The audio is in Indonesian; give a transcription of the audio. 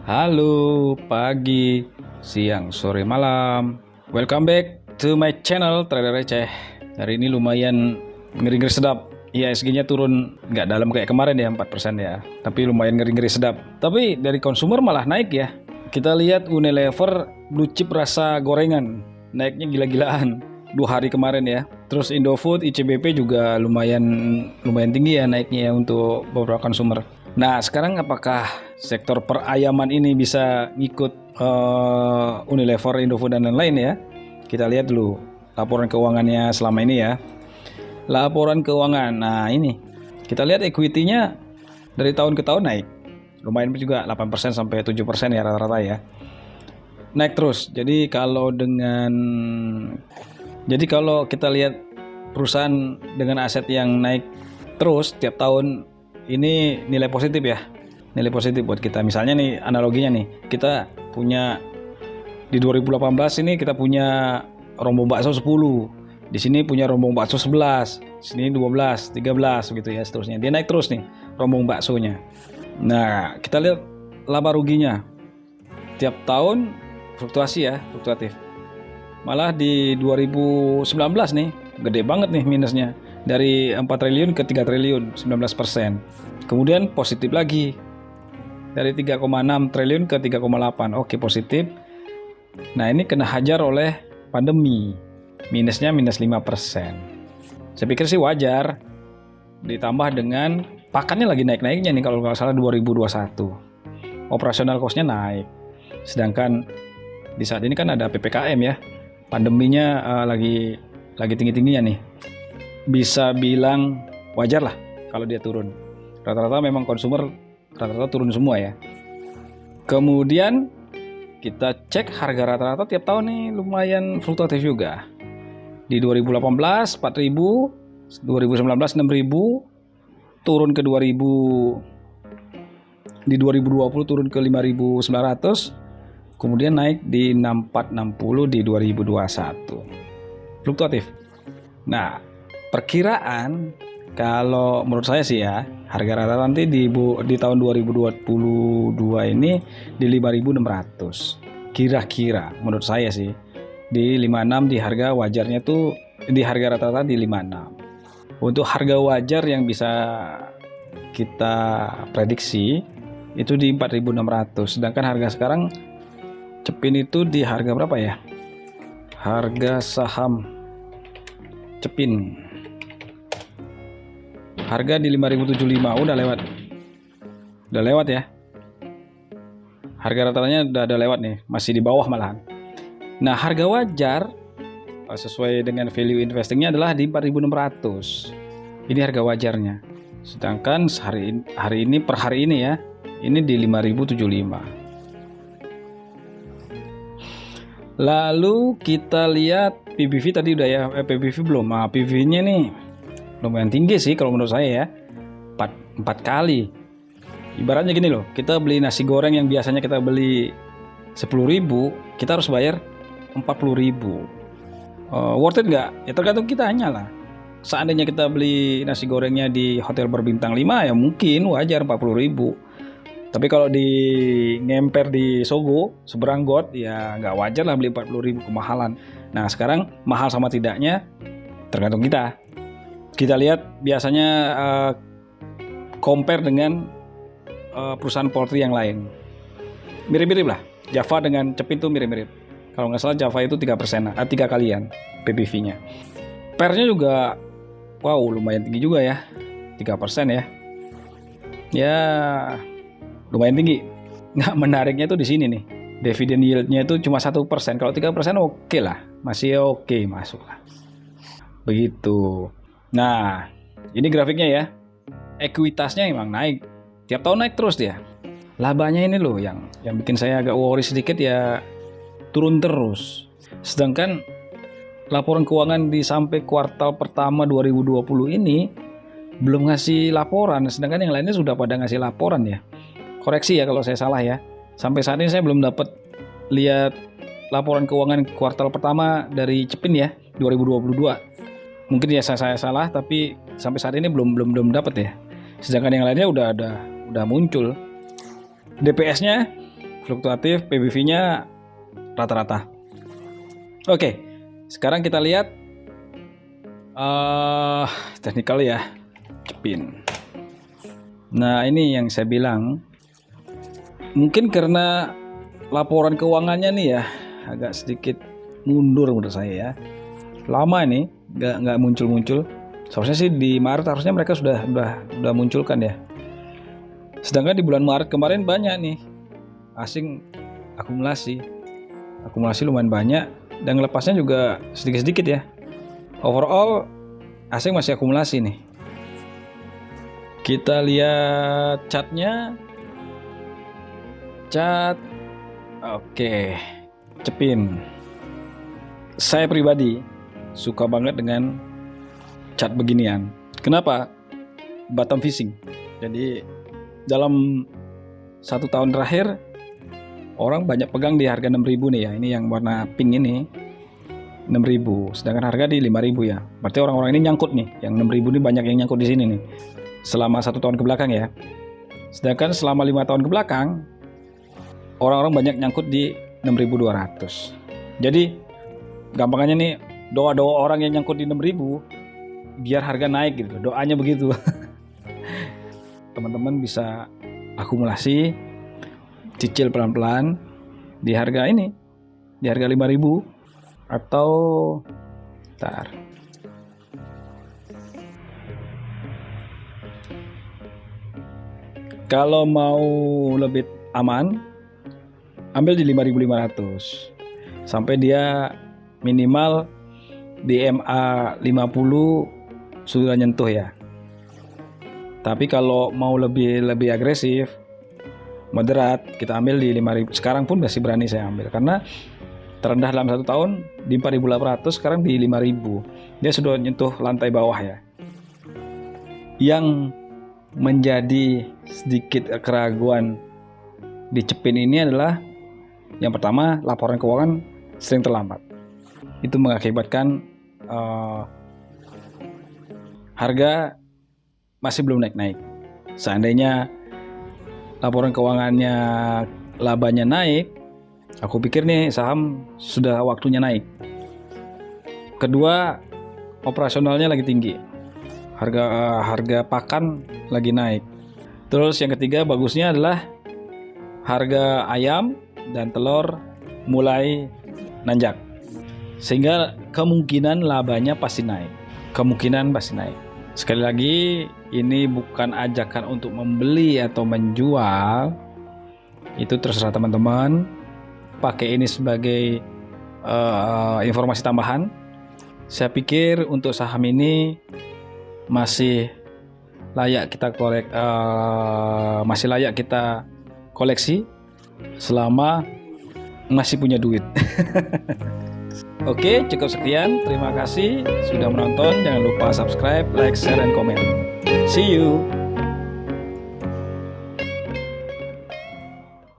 Halo, pagi, siang, sore, malam. Welcome back to my channel Trader Receh. Hari ini lumayan ngeri-ngeri sedap. IHSG-nya turun nggak dalam kayak kemarin ya, 4% ya. Tapi lumayan ngeri-ngeri sedap. Tapi dari konsumer malah naik ya. Kita lihat Unilever blue chip rasa gorengan naiknya gila-gilaan 2 hari kemarin ya. Terus Indofood, ICBP juga lumayan tinggi ya naiknya ya untuk beberapa konsumer. Nah, sekarang apakah sektor perayaman ini bisa ngikut Unilever, Indofood, dan lain-lain ya? Kita lihat dulu laporan keuangannya selama ini ya. Laporan keuangan, nah ini kita lihat equity-nya dari tahun ke tahun naik. Lumayan juga 8% sampai 7% ya rata-rata ya. Naik terus. Jadi kalau kita lihat perusahaan dengan aset yang naik terus tiap tahun, ini nilai positif ya, nilai positif buat kita. Misalnya nih analoginya nih, kita punya di 2018 ini kita punya rombong bakso 10, di sini punya rombong bakso 11, sini 12, 13 gitu ya seterusnya. Dia naik terus nih rombong baksonya. Nah, kita lihat laba ruginya tiap tahun fluktuasi ya, fluktuatif. Malah di 2019 nih gede banget nih minusnya. Dari 4 triliun ke 3 triliun, 19%. Kemudian positif lagi. Dari 3,6 triliun ke 3,8. Oke, positif. Nah, ini kena hajar oleh pandemi. Minusnya minus 5%. Saya pikir sih wajar. Ditambah dengan pakannya lagi naik-naiknya nih kalau nggak salah 2021. Operasional cost-nya naik. Sedangkan di saat ini kan ada PPKM ya. Pandeminya lagi tinggi-tingginya nih. Bisa bilang wajar lah kalau dia turun. Rata-rata memang konsumer rata-rata turun semua ya. Kemudian kita cek harga rata-rata tiap tahun nih lumayan fluktuatif juga. Di 2018 4.000, 2019 6.000, turun ke 2.000. Di 2020 turun ke 5.900, kemudian naik di 6460 di 2021. Fluktuatif. Nah, perkiraan kalau menurut saya sih ya, harga rata nanti di tahun 2022 ini di 5.600. Kira-kira menurut saya sih di 56 di harga wajarnya tuh, di harga rata-rata di 56. Untuk harga wajar yang bisa kita prediksi itu di 4.600. Sedangkan harga sekarang Cepin itu di harga berapa ya? Harga saham Cepin harga di 5.075. Udah lewat ya. Harga rata-ratanya udah lewat nih, masih di bawah malahan. Nah, harga wajar sesuai dengan value investingnya adalah di 4.600. Ini harga wajarnya. Sedangkan hari ini per hari ini ya, ini di 5.075. Lalu kita lihat PBV tadi udah ya, PBV belum. Nah, PBV-nya nih lumayan tinggi sih kalau menurut saya ya. 4 kali. Ibaratnya gini loh, kita beli nasi goreng yang biasanya kita beli 10.000, kita harus bayar 40.000. Worth it nggak? Ya tergantung kitanya lah. Seandainya kita beli nasi gorengnya di hotel berbintang 5 ya mungkin wajar 40.000. Tapi kalau di ngemper di Sogo seberang got ya nggak wajar lah beli 40.000, kemahalan. Nah, sekarang mahal sama tidaknya tergantung kita. Kita lihat biasanya compare dengan perusahaan poultry yang lain. Mirip-mirip lah. Java dengan Cepin tuh mirip-mirip. Kalau nggak salah Java itu 3%, 3 kalian PBV-nya. PER-nya juga wow lumayan tinggi juga ya. 3% ya. Ya lumayan tinggi. Nggak menariknya tuh di sini nih. Dividend yield-nya itu cuma 1%. Kalau 3% oke lah. Masih oke masuk lah. Begitu. Nah, ini grafiknya ya. Ekuitasnya emang naik. Tiap tahun naik terus dia. Labanya ini loh yang bikin saya agak worry sedikit ya, turun terus. Sedangkan laporan keuangan di sampai kuartal pertama 2020 ini belum ngasih laporan. Sedangkan yang lainnya sudah pada ngasih laporan ya. Koreksi ya kalau saya salah ya. Sampai saat ini saya belum dapat lihat laporan keuangan kuartal pertama dari Cepin ya 2022. Mungkin ya saya salah, tapi sampai saat ini belum dapat ya. Sedangkan yang lainnya udah muncul. DPS-nya fluktuatif, PBV-nya rata-rata. Oke, sekarang kita lihat teknikal ya, Cepin. Nah, ini yang saya bilang, mungkin karena laporan keuangannya nih ya agak sedikit mundur menurut saya ya. Lama ini nggak muncul. Seharusnya sih di Maret harusnya mereka sudah munculkan ya. Sedangkan di bulan Maret kemarin banyak nih asing akumulasi lumayan banyak, dan lepasnya juga sedikit-sedikit ya. Overall asing masih akumulasi nih. Kita lihat chartnya. Oke, Cepin. Saya pribadi suka banget dengan chart beginian. Kenapa? Bottom fishing. Jadi dalam 1 tahun terakhir orang banyak pegang di harga 6.000 nih ya. Ini yang warna pink ini 6.000, sedangkan harga di 5.000 ya. Berarti orang-orang ini nyangkut nih. Yang 6.000 ini banyak yang nyangkut di sini nih. Selama 1 tahun ke belakang ya. Sedangkan selama 5 tahun ke belakang orang-orang banyak nyangkut di 6.200. Jadi gampangannya nih, doa-doa orang yang nyangkut di 6.000 biar harga naik gitu. Doanya begitu. Teman-teman bisa akumulasi, cicil pelan-pelan di harga ini, di harga 5.000 atau ntar. Kalau mau lebih aman, ambil di 5.500 sampai dia minimal di MA 50 sudah nyentuh ya. Tapi kalau mau lebih agresif, moderat, kita ambil di 5.000. Sekarang pun masih berani saya ambil karena terendah dalam 1 tahun di 4.800, sekarang di 5.000. Dia sudah nyentuh lantai bawah ya. Yang menjadi sedikit keraguan di Cepin ini adalah yang pertama, laporan keuangan sering terlambat. Itu mengakibatkan harga masih belum naik-naik. Seandainya laporan keuangannya labanya naik, aku pikir nih saham sudah waktunya naik. Kedua, operasionalnya lagi tinggi. Harga pakan lagi naik. Terus yang ketiga bagusnya adalah harga ayam dan telur mulai nanjak. Sehingga kemungkinan labanya pasti naik. Sekali lagi, ini bukan ajakan untuk membeli atau menjual. Itu terserah teman-teman. Pakai ini sebagai informasi tambahan. Saya pikir untuk saham ini masih layak kita koleksi selama masih punya duit. Oke, cukup sekian. Terima kasih sudah menonton. Jangan lupa subscribe, like, share, dan komen. See you.